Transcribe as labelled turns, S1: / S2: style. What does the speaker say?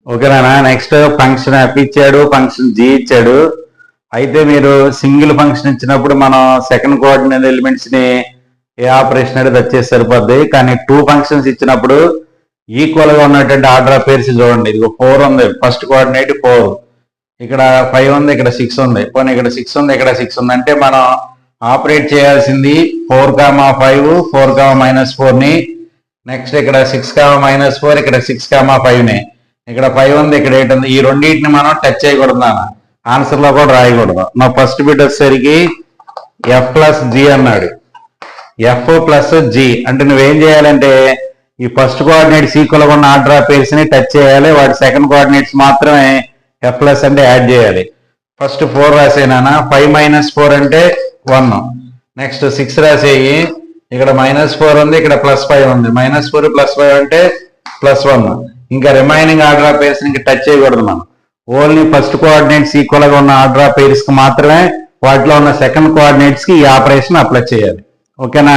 S1: ఓకేనా. Next function F ఇచ్చాడు, function G ఇచ్చాడు. అయితే మీరు సింగిల్ ఫంక్షన్ ఇచ్చినప్పుడు మనం సెకండ్ కోఆర్డినేట్ ఎలిమెంట్స్ ని ఏ ఆపరేషన్ అనేది వచ్చేసి సరిపోద్ది. కానీ 2 ఫంక్షన్స్ ఇచ్చినప్పుడు ఈక్వల్ గా ఉన్నటువంటి ఆర్డర్ ఆఫ్ పేర్స్ చూడండి. ఇది 4 ఉంది, ఫస్ట్ కోఆర్డినేట్ 4, ఇక్కడ 5 ఉంది, ఇక్కడ 6 ఉంది, పోనీ ఇక్కడ 6 ఉంది, ఇక్కడ 6 ఉంది. అంటే మనం ఆపరేట్ చేయాల్సింది 4,5 4,-4 ని, నెక్స్ట్ ఇక్కడ 6,-4, ఇక్కడ 6,5ని, ఇక్కడ 5 ఉంది, ఇక్కడ 8 ఉంది. ఈ రెండింటిని మనం టచ్ చేయకూడదు, ఆన్సర్ లో కూడా రాయకూడదు. నా ఫస్ట్ బిట్ వచ్చేసరికి ఎఫ్ ప్లస్ జి అన్నాడు. ఎఫ్ ప్లస్ జి అంటే నువ్వేం చేయాలంటే ఈ ఫస్ట్ కోఆర్డినేట్స్ ఈక్వల్ గా ఉన్న ఆర్డర్ ఆఫ్ పేర్స్ ని టచ్ చేయాలి, వాటి సెకండ్ కోఆర్డినేట్స్ మాత్రమే ఎఫ్ ప్లస్ అంటే యాడ్ చేయాలి. ఫస్ట్ 4 రాసేనా, 5 - 4 అంటే 1, నెక్స్ట్ 6 రాసేయి, ఇక్కడ -4 ఉంది, ఇక్కడ +5 ఉంది, -4 +5 అంటే +1. ఇంకా రిమైనింగ్ ఆర్డర్ ఆఫ్ పేర్స్ ని టచ్ చేయకూడదు మనం. ఓన్లీ ఫస్ట్ కోఆర్డినేట్స్ ఈక్వల్ గా ఉన్న ఆర్డర్ ఆఫ్ పేర్స్ కి మాత్రమే వాటిలో ఉన్న సెకండ్ కోఆర్డినేట్స్ కి ఈ ఆపరేషన్ అప్లై చేయాలి. ఓకేనా.